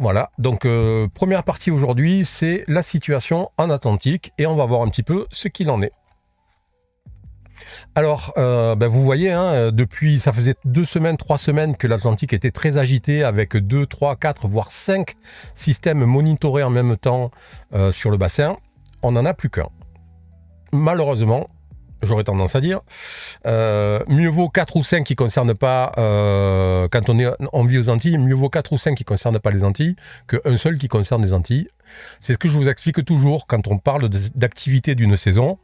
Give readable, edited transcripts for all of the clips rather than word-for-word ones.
Voilà, donc première partie aujourd'hui, c'est la situation en Atlantique et on va voir un petit peu ce qu'il en est. Alors, vous voyez, depuis, ça faisait 2 semaines, 3 semaines que l'Atlantique était très agité avec 2, 3, 4, voire 5 systèmes monitorés en même temps sur le bassin. On n'en a plus qu'un. Malheureusement, j'aurais tendance à dire, mieux vaut 4 ou 5 qui ne concernent pas, quand on vit aux Antilles, mieux vaut 4 ou 5 qui ne concernent pas les Antilles qu'un seul qui concerne les Antilles. C'est ce que je vous explique toujours quand on parle d'activité d'une saison.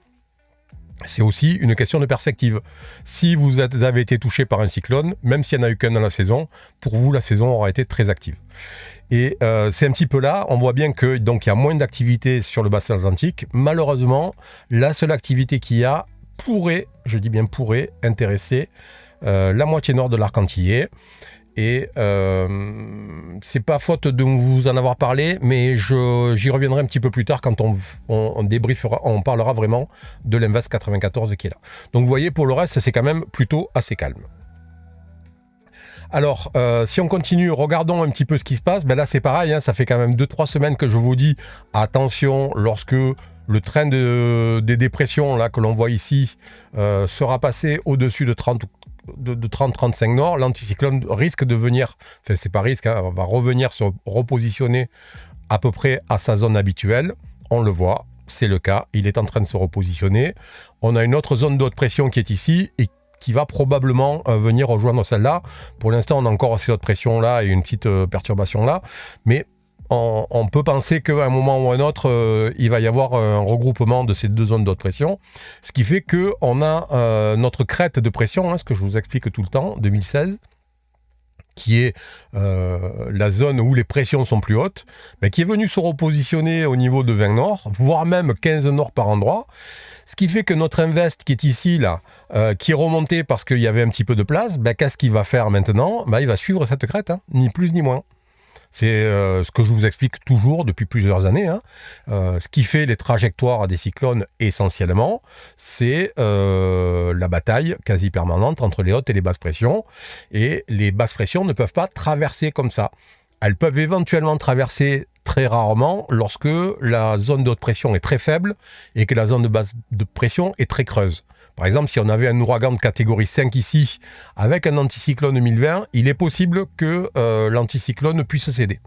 C'est aussi une question de perspective. Si vous avez été touché par un cyclone, même s'il n'y en a eu qu'un dans la saison, pour vous, la saison aura été très active. Et c'est un petit peu là, on voit bien qu'il y a moins d'activité sur le bassin atlantique. Malheureusement, la seule activité qu'il y a pourrait, je dis bien pourrait, intéresser la moitié nord de l'arc antillais. Et c'est pas faute de vous en avoir parlé, mais j'y reviendrai un petit peu plus tard quand on débriefera, on parlera vraiment de l'Invest 94 qui est là. Donc vous voyez, pour le reste, c'est quand même plutôt assez calme. Alors, si on continue, regardons un petit peu ce qui se passe. Là, c'est pareil, ça fait quand même 2-3 semaines que je vous dis, attention, lorsque le train des dépressions là, que l'on voit ici sera passé au-dessus de 30-35 nord, l'anticyclone risque de venir, enfin c'est pas risque, va revenir se repositionner à peu près à sa zone habituelle. On le voit, c'est le cas, il est en train de se repositionner. On a une autre zone de haute pression qui est ici et qui va probablement venir rejoindre celle-là. Pour l'instant, on a encore ces hautes pressions là et une petite perturbation là, mais on peut penser qu'à un moment ou à un autre, il va y avoir un regroupement de ces deux zones de haute pression, ce qui fait qu'on a notre crête de pression, ce que je vous explique tout le temps, 2016, qui est la zone où les pressions sont plus hautes, qui est venue se repositionner au niveau de 20 nord, voire même 15 nord par endroit, ce qui fait que notre Invest qui est ici, là, qui est remonté parce qu'il y avait un petit peu de place, qu'est-ce qu'il va faire maintenant ? Il va suivre cette crête, ni plus ni moins. C'est ce que je vous explique toujours depuis plusieurs années. Ce qui fait les trajectoires des cyclones essentiellement, c'est la bataille quasi permanente entre les hautes et les basses pressions. Et les basses pressions ne peuvent pas traverser comme ça. Elles peuvent éventuellement traverser très rarement lorsque la zone de haute pression est très faible et que la zone de basse de pression est très creuse. Par exemple, si on avait un ouragan de catégorie 5 ici, avec un anticyclone 2020, il est possible que l'anticyclone puisse céder.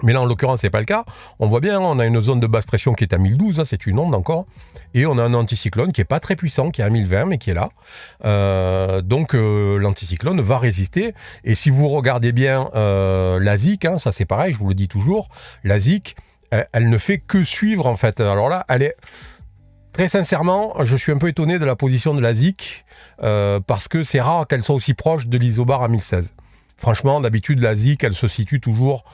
Mais là, en l'occurrence, ce n'est pas le cas. On voit bien, on a une zone de basse pression qui est à 1012, c'est une onde encore, et on a un anticyclone qui n'est pas très puissant, qui est à 1020, mais qui est là. Donc, l'anticyclone va résister. Et si vous regardez bien la ZIC, ça c'est pareil, je vous le dis toujours, la ZIC, elle ne fait que suivre, en fait. Alors là, elle est... Très sincèrement, je suis un peu étonné de la position de la ZIC parce que c'est rare qu'elle soit aussi proche de l'isobar à 1016. Franchement, d'habitude, la ZIC, elle se situe toujours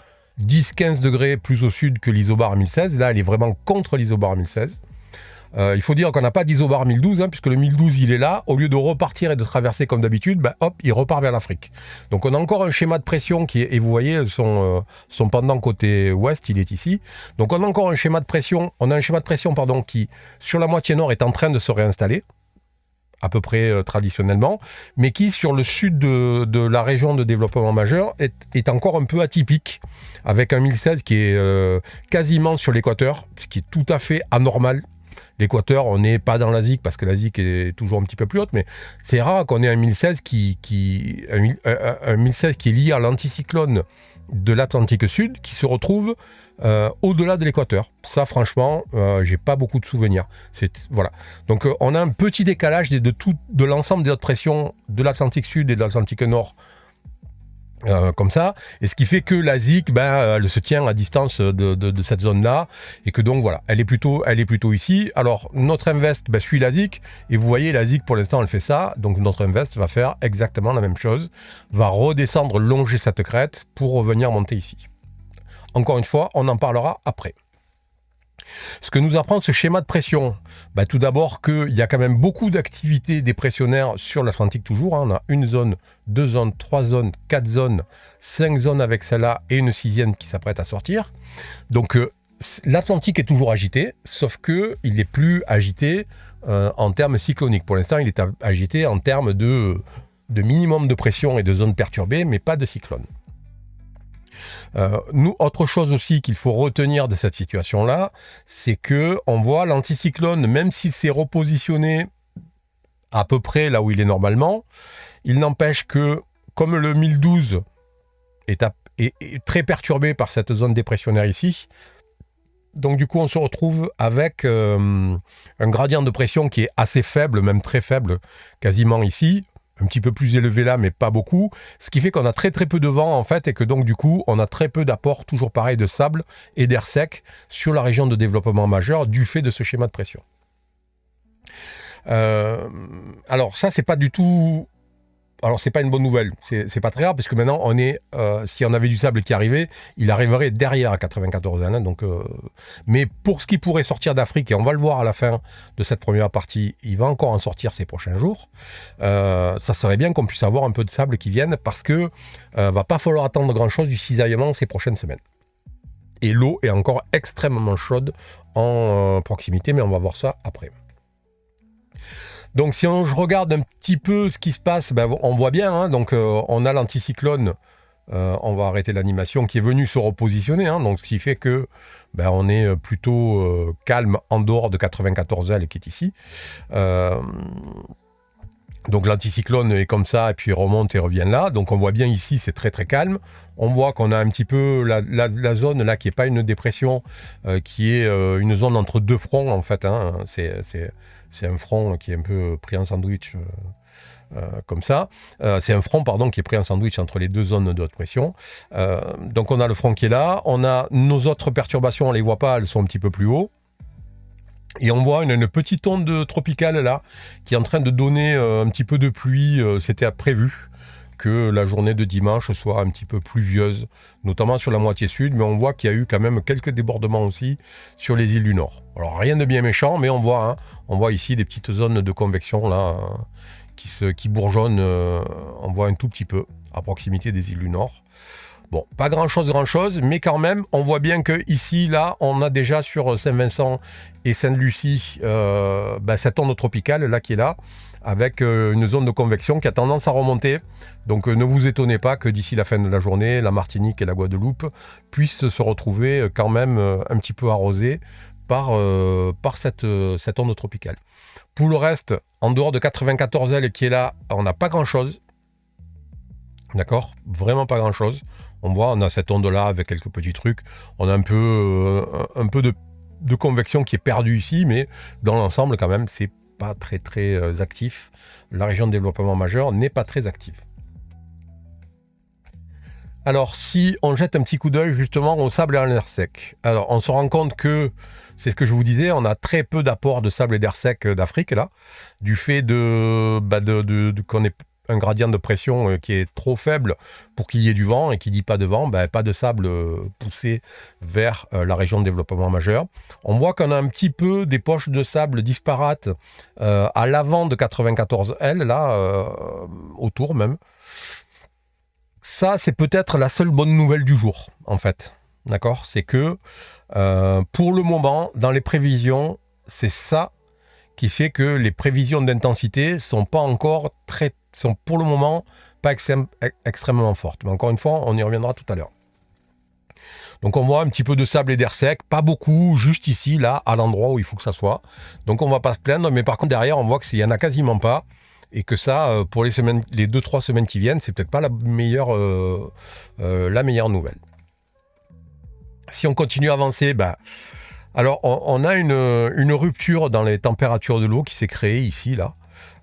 10-15 degrés plus au sud que l'isobar à 1016. Là, elle est vraiment contre l'isobar à 1016. Il faut dire qu'on n'a pas d'isobar à 1012, puisque le 1012, il est là. Au lieu de repartir et de traverser comme d'habitude, il repart vers l'Afrique. Donc, on a encore un schéma de pression qui est... Et vous voyez, son pendant côté ouest, il est ici. Donc, on a encore un schéma de pression. On a un schéma de pression, qui, sur la moitié nord, est en train de se réinstaller, à peu près traditionnellement, mais qui, sur le sud de la région de développement majeur, est encore un peu atypique, avec un 1016 qui est quasiment sur l'équateur, ce qui est tout à fait anormal. L'équateur, on n'est pas dans la ZIC parce que la ZIC est toujours un petit peu plus haute, mais c'est rare qu'on ait un 1016 un 1016 qui est lié à l'anticyclone de l'Atlantique Sud qui se retrouve au-delà de l'équateur. Ça, franchement, j'ai pas beaucoup de souvenirs. Voilà. Donc, on a un petit décalage de l'ensemble des hautes pressions de l'Atlantique Sud et de l'Atlantique Nord. Comme ça, et ce qui fait que la ZIC, elle se tient à distance de cette zone-là, et que donc voilà, elle est plutôt ici. Alors notre Invest suit la ZIC, et vous voyez la ZIC pour l'instant elle fait ça, donc notre Invest va faire exactement la même chose, va redescendre, longer cette crête pour revenir monter ici. Encore une fois, on en parlera après. Ce que nous apprend ce schéma de pression, tout d'abord qu'il y a quand même beaucoup d'activités dépressionnaires sur l'Atlantique toujours. On a une zone, 2 zones, 3 zones, 4 zones, 5 zones avec celle-là et une 6e qui s'apprête à sortir. Donc l'Atlantique est toujours agité, sauf qu'il n'est plus agité en termes cycloniques. Pour l'instant, il est agité en termes de minimum de pression et de zones perturbées, mais pas de cyclone. Nous, autre chose aussi qu'il faut retenir de cette situation-là, c'est que on voit l'anticyclone, même s'il s'est repositionné à peu près là où il est normalement, il n'empêche que, comme le 1012 est très perturbé par cette zone dépressionnaire ici, donc du coup on se retrouve avec un gradient de pression qui est assez faible, même très faible, quasiment ici, un petit peu plus élevé là, mais pas beaucoup, ce qui fait qu'on a très très peu de vent en fait, et que donc du coup on a très peu d'apport, toujours pareil, de sable et d'air sec sur la région de développement majeur du fait de ce schéma de pression. Alors ça c'est pas du tout... Alors c'est pas une bonne nouvelle, c'est pas très grave, parce que maintenant on est, si on avait du sable qui arrivait, il arriverait derrière à 94 N, donc, mais pour ce qui pourrait sortir d'Afrique, et on va le voir à la fin de cette première partie, il va encore en sortir ces prochains jours, ça serait bien qu'on puisse avoir un peu de sable qui vienne, parce que va pas falloir attendre grand chose du cisaillement ces prochaines semaines. Et l'eau est encore extrêmement chaude en proximité, mais on va voir ça après. Donc si je regarde un petit peu ce qui se passe, ben, on voit bien, hein, donc on a l'anticyclone, on va arrêter l'animation, qui est venu se repositionner, hein, donc ce qui fait que ben, on est plutôt calme en dehors de 94 L qui est ici. Donc l'anticyclone est comme ça, et puis remonte et revient là. Donc on voit bien ici, c'est très très calme. On voit qu'on a un petit peu la zone là qui n'est pas une dépression, qui est une zone entre deux fronts en fait, hein. C'est un front qui est un peu pris en sandwich, comme ça. C'est un front, pardon, qui est pris en sandwich entre les deux zones de haute pression. Donc on a le front qui est là. On a nos autres perturbations, on ne les voit pas, elles sont un petit peu plus haut. Et on voit une petite onde tropicale là, qui est en train de donner un petit peu de pluie. C'était prévu que la journée de dimanche soit un petit peu pluvieuse, notamment sur la moitié sud, mais on voit qu'il y a eu quand même quelques débordements aussi sur les îles du Nord. Alors rien de bien méchant, mais on voit ici des petites zones de convection là, qui bourgeonnent, on voit un tout petit peu à proximité des îles du Nord. Bon, pas grand-chose, mais quand même, on voit bien que ici, là, on a déjà sur Saint-Vincent et Sainte-Lucie cette onde tropicale là qui est là, avec une zone de convection qui a tendance à remonter. Donc ne vous étonnez pas que d'ici la fin de la journée, la Martinique et la Guadeloupe puissent se retrouver quand même un petit peu arrosées par cette onde tropicale. Pour le reste, en dehors de 94 L qui est là, on n'a pas grand-chose. D'accord ? Vraiment pas grand-chose. On voit, on a cette onde-là avec quelques petits trucs. On a un peu de convection qui est perdue ici, mais dans l'ensemble, quand même, c'est pas très très actif. La région de développement majeur n'est pas très active. Alors, si on jette un petit coup d'œil justement au sable et à l'air sec, alors on se rend compte que, c'est ce que je vous disais, on a très peu d'apport de sable et d'air sec d'Afrique, là, du fait qu'on ait un gradient de pression qui est trop faible pour qu'il y ait du vent, et qui dit pas de vent, pas de sable poussé vers la région de développement majeur. On voit qu'on a un petit peu des poches de sable disparates à l'avant de 94 L, là, autour même. Ça, c'est peut-être la seule bonne nouvelle du jour, en fait. D'accord ? C'est que, pour le moment, dans les prévisions, c'est ça qui fait que les prévisions d'intensité sont pour le moment pas extrêmement fortes. Mais encore une fois, on y reviendra tout à l'heure. Donc on voit un petit peu de sable et d'air sec, pas beaucoup, juste ici, là, à l'endroit où il faut que ça soit. Donc on va pas se plaindre, mais par contre derrière, on voit qu'il y en a quasiment pas, et que ça, pour les 2-3 semaines qui viennent, c'est peut-être pas la meilleure nouvelle. Si on continue à avancer, alors on a une rupture dans les températures de l'eau qui s'est créée ici, là.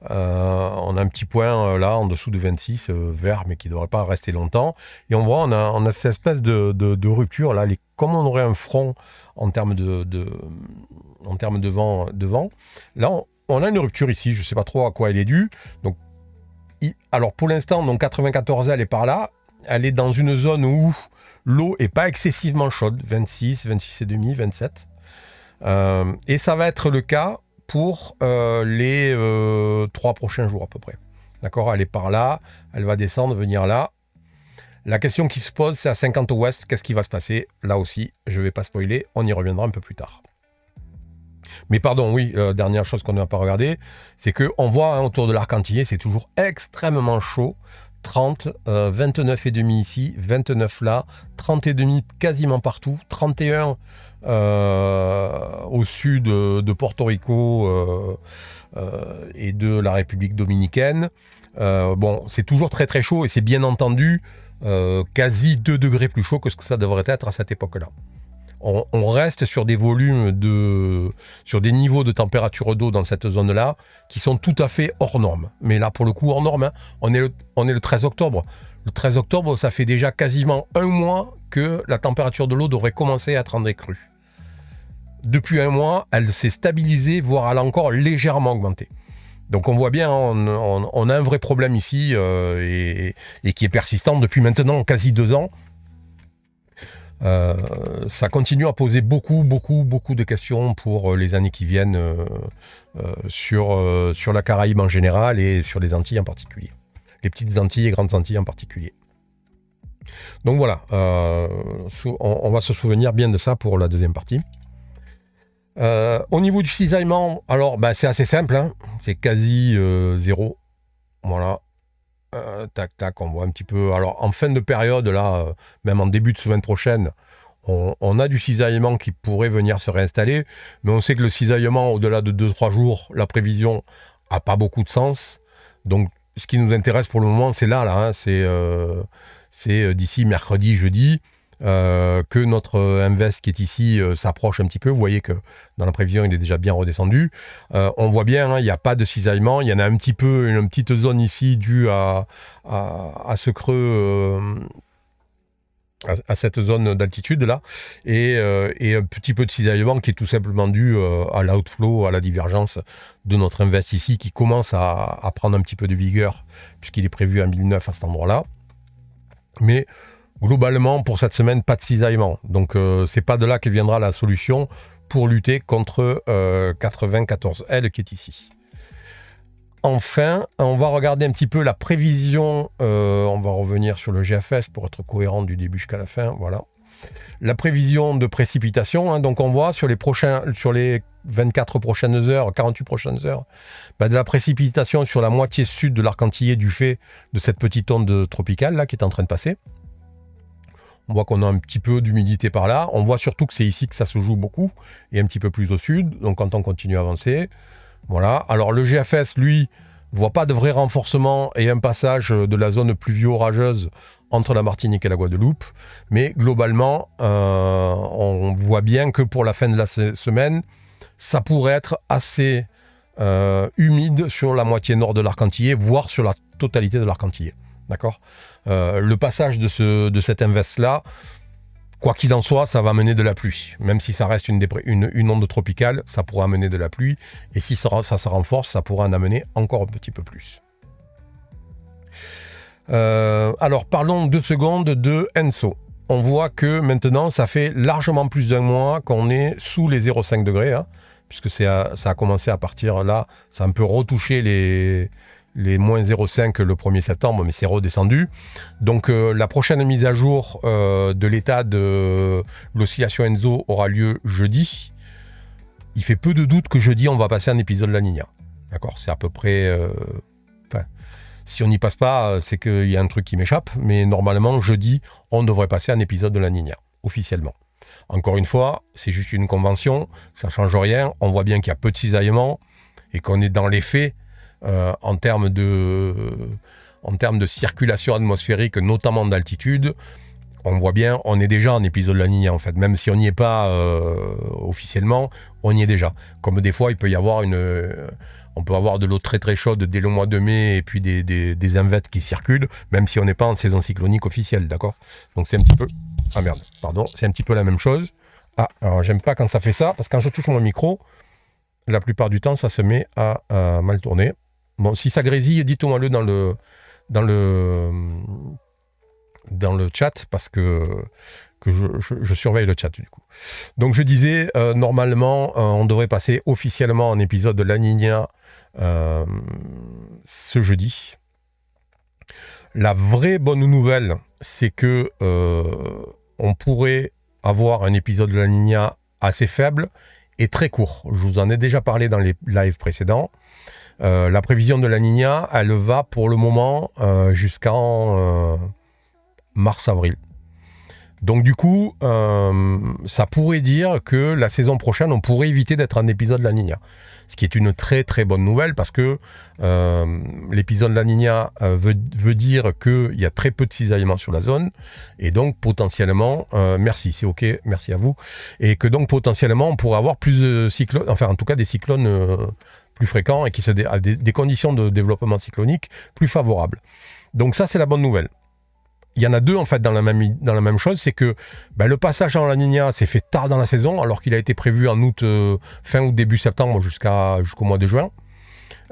On a un petit point là en dessous de 26 vert, mais qui ne devrait pas rester longtemps, et on voit on a cette espèce de rupture là, comme on aurait un front en termes de vent. Là on a une rupture ici, je ne sais pas trop à quoi elle est due. Donc, alors pour l'instant, donc 94 elle est par là, elle est dans une zone où l'eau n'est pas excessivement chaude, 26 et demi, 27, et ça va être le cas pour les 3 prochains jours à peu près. D'accord ? Elle est par là, elle va descendre, venir là. La question qui se pose, c'est à 50 ouest, qu'est-ce qui va se passer ? Là aussi, je ne vais pas spoiler, on y reviendra un peu plus tard. Mais pardon, oui, dernière chose qu'on n'a pas regardé, c'est qu'on voit autour de l'Arc Antillais, c'est toujours extrêmement chaud, 30, 29,5 ici, 29 là, 30,5 quasiment partout, 31 au sud de Porto Rico et de la République dominicaine. Bon, c'est toujours très très chaud et c'est bien entendu quasi 2 degrés plus chaud que ce que ça devrait être à cette époque-là. On reste sur des volumes sur des niveaux de température d'eau dans cette zone-là qui sont tout à fait hors normes. Mais là, pour le coup, hors normes, hein, on est le 13 octobre. Le 13 octobre, ça fait déjà quasiment un mois que la température de l'eau devrait commencer à être en décrue. Depuis un mois, elle s'est stabilisée, voire elle a encore légèrement augmenté. Donc on voit bien, on a un vrai problème ici et qui est persistant depuis maintenant quasi 2 ans. Ça continue à poser beaucoup de questions pour les années qui viennent sur la Caraïbe en général et sur les Antilles en particulier. Les petites Antilles et grandes Antilles en particulier. Donc voilà, on va se souvenir bien de ça pour la deuxième partie. Au niveau du cisaillement, alors c'est assez simple, hein, c'est quasi zéro. Voilà. Tac, on voit un petit peu. Alors en fin de période, là, même en début de semaine prochaine, on a du cisaillement qui pourrait venir se réinstaller, mais on sait que le cisaillement, au-delà de 2-3 jours, la prévision n'a pas beaucoup de sens. Donc ce qui nous intéresse pour le moment, c'est là, hein, c'est d'ici mercredi, jeudi, que notre Invest qui est ici s'approche un petit peu. Vous voyez que dans la prévision, il est déjà bien redescendu. On voit bien, hein, il n'y a pas de cisaillement. Il y en a un petit peu, une petite zone ici due à ce creux, à cette zone d'altitude là, et un petit peu de cisaillement qui est tout simplement dû à l'outflow, à la divergence de notre Invest ici, qui commence à prendre un petit peu de vigueur, puisqu'il est prévu à 1009 à cet endroit-là. Mais globalement, pour cette semaine, pas de cisaillement. Donc, c'est pas de là que viendra la solution pour lutter contre 94L qui est ici. Enfin, on va regarder un petit peu la prévision. On va revenir sur le GFS pour être cohérent du début jusqu'à la fin. Voilà. La prévision de précipitation. Hein, donc, on voit sur les 24 prochaines heures, 48 prochaines heures, de la précipitation sur la moitié sud de l'Arc-en-Tillé du fait de cette petite onde tropicale là qui est en train de passer. On voit qu'on a un petit peu d'humidité par là. On voit surtout que c'est ici que ça se joue beaucoup et un petit peu plus au sud. Donc quand on continue à avancer, voilà. Alors le GFS, lui, voit pas de vrai renforcement et un passage de la zone pluvio-orageuse entre la Martinique et la Guadeloupe. Mais globalement, on voit bien que pour la fin de la semaine, ça pourrait être assez humide sur la moitié nord de l'Arc-en-Tillé, voire sur la totalité de l'Arc-en-Tillé. D'accord ? Le passage de cet Invest-là, quoi qu'il en soit, ça va amener de la pluie. Même si ça reste une onde tropicale, ça pourra amener de la pluie. Et si ça se renforce, ça pourra en amener encore un petit peu plus. Alors, parlons 2 secondes de ENSO. On voit que maintenant, ça fait largement plus d'un mois qu'on est sous les 0,5 degrés. Hein, puisque ça a commencé à partir là. Ça a un peu retouché les moins 0,5 le 1er septembre, mais c'est redescendu. Donc la prochaine mise à jour de l'état de l'oscillation ENSO aura lieu jeudi. Il fait peu de doute que jeudi, on va passer un épisode de La Niña. D'accord ? C'est à peu près... si on n'y passe pas, c'est qu'il y a un truc qui m'échappe, mais normalement, jeudi, on devrait passer un épisode de La Niña, officiellement. Encore une fois, c'est juste une convention, ça ne change rien. On voit bien qu'il y a peu de cisaillement et qu'on est dans les faits en termes de circulation atmosphérique, notamment d'altitude. On voit bien, on est déjà en épisode de La Niña en fait. Même si on n'y est pas officiellement, on y est déjà. Comme des fois, il peut y avoir on peut avoir de l'eau très très chaude dès le mois de mai et puis des invêtes qui circulent, même si on n'est pas en saison cyclonique officielle, d'accord ? Donc c'est un petit peu... Ah merde, pardon, c'est un petit peu la même chose. Ah, alors j'aime pas quand ça fait ça, parce que quand je touche mon micro, la plupart du temps, ça se met à mal tourner. Bon, si ça grésille, dites-moi-le dans le chat, parce que je surveille le chat du coup. Donc je disais, normalement, on devrait passer officiellement en épisode de La Niña ce jeudi. La vraie bonne nouvelle, c'est que on pourrait avoir un épisode de La Niña assez faible et très court. Je vous en ai déjà parlé dans les lives précédents. La prévision de la Niña, elle va pour le moment jusqu'en mars-avril. Donc du coup, ça pourrait dire que la saison prochaine, on pourrait éviter d'être un épisode de la Niña. Ce qui est une très très bonne nouvelle parce que l'épisode de la Niña veut dire qu'il y a très peu de cisaillement sur la zone et donc potentiellement, merci, c'est ok, merci à vous, et que donc potentiellement on pourrait avoir plus de cyclones, enfin en tout cas des cyclones plus fréquents et qui à des conditions de développement cyclonique plus favorables. Donc ça c'est la bonne nouvelle. Il y en a deux en fait dans la même chose, c'est que le passage en La Niña s'est fait tard dans la saison alors qu'il a été prévu en août, fin août, début septembre jusqu'au mois de juin.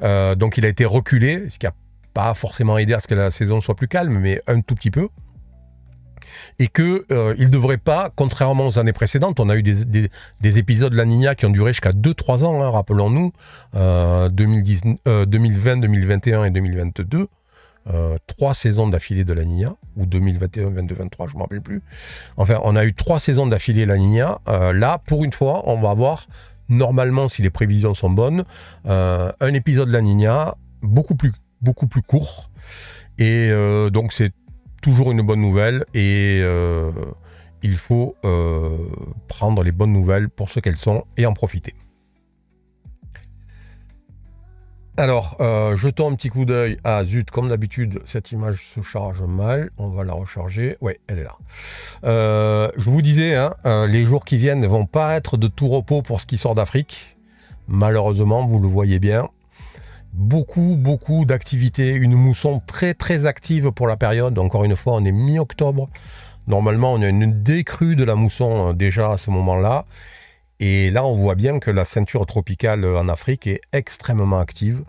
Donc il a été reculé, ce qui n'a pas forcément aidé à ce que la saison soit plus calme, mais un tout petit peu. Et qu'il ne devrait pas, contrairement aux années précédentes, on a eu des épisodes de La Niña qui ont duré jusqu'à 2-3 ans, hein, rappelons-nous, 2020, 2021 et 2022. 3 saisons d'affilée de La Niña, ou 2021, 22, 23, je ne me rappelle plus. Enfin, on a eu 3 saisons d'affilée La Niña. Là, pour une fois, on va avoir, normalement, si les prévisions sont bonnes, un épisode de La Niña beaucoup plus court. Et donc, c'est toujours une bonne nouvelle. Et il faut prendre les bonnes nouvelles pour ce qu'elles sont et en profiter. Alors, jetons un petit coup d'œil. Ah zut, comme d'habitude, cette image se charge mal. On va la recharger. Ouais, elle est là. Je vous disais, les jours qui viennent ne vont pas être de tout repos pour ce qui sort d'Afrique. Malheureusement, vous le voyez bien. Beaucoup d'activités. Une mousson très très active pour la période. Encore une fois, on est mi-octobre. Normalement, on a une décrue de la mousson déjà à ce moment-là. Et là, on voit bien que la ceinture tropicale en Afrique est extrêmement active.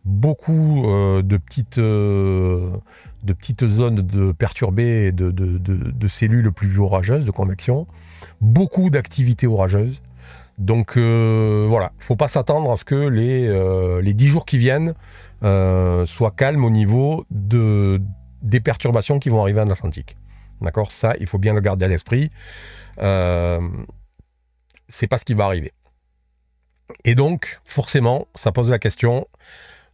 Beaucoup de petites zones de perturbées, de cellules plus orageuses, de convection. Beaucoup d'activités orageuses. Donc voilà, il ne faut pas s'attendre à ce que les 10 jours qui viennent soient calmes au niveau des perturbations qui vont arriver en Atlantique. D'accord ? Ça, il faut bien le garder à l'esprit. C'est pas ce qui va arriver. Et donc, forcément, ça pose la question,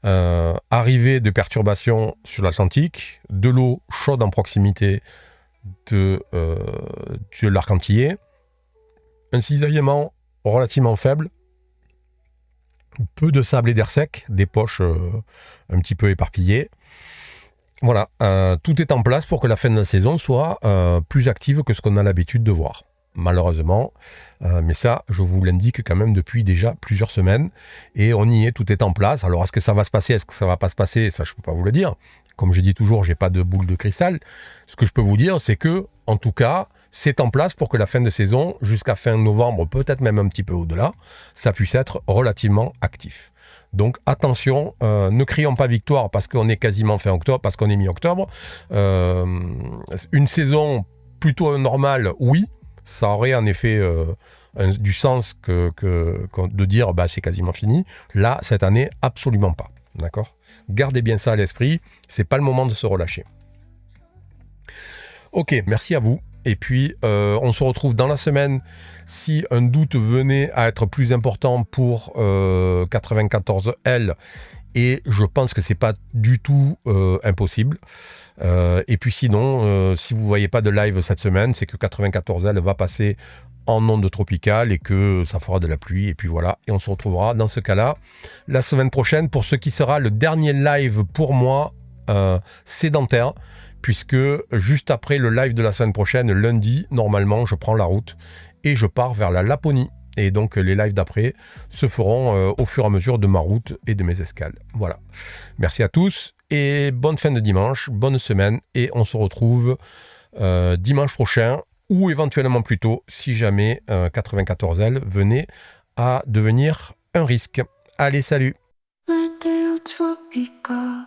arrivée de perturbations sur l'Atlantique, de l'eau chaude en proximité de l'arc antillais, un cisaillement relativement faible, peu de sable et d'air sec, des poches un petit peu éparpillées. Voilà, tout est en place pour que la fin de la saison soit plus active que ce qu'on a l'habitude de voir. Malheureusement, mais ça, je vous l'indique quand même depuis déjà plusieurs semaines, et on y est, tout est en place. Alors, est-ce que ça va se passer, est-ce que ça va pas se passer, ça je peux pas vous le dire. Comme je dis toujours, j'ai pas de boule de cristal. Ce que je peux vous dire, c'est que, en tout cas, c'est en place pour que la fin de saison, jusqu'à fin novembre, peut-être même un petit peu au-delà, ça puisse être relativement actif. Donc attention, ne crions pas victoire parce qu'on est quasiment fin octobre, parce qu'on est mi-octobre. Une saison plutôt normale, oui. Ça aurait en effet du sens de dire c'est quasiment fini. Là, cette année, absolument pas. D'accord ? Gardez bien ça à l'esprit. C'est pas le moment de se relâcher. Ok, merci à vous. Et puis, on se retrouve dans la semaine. Si un doute venait à être plus important pour 94L, et je pense que c'est pas du tout impossible. Et puis sinon, si vous ne voyez pas de live cette semaine, c'est que 94L va passer en onde tropicale et que ça fera de la pluie. Et puis voilà, et on se retrouvera dans ce cas-là la semaine prochaine pour ce qui sera le dernier live pour moi sédentaire, puisque juste après le live de la semaine prochaine, lundi, normalement, je prends la route et je pars vers la Laponie. Et donc les lives d'après se feront au fur et à mesure de ma route et de mes escales. Voilà. Merci à tous et bonne fin de dimanche, bonne semaine, et on se retrouve dimanche prochain ou éventuellement plus tôt si jamais 94L venait à devenir un risque. Allez, salut! Météo Tropica.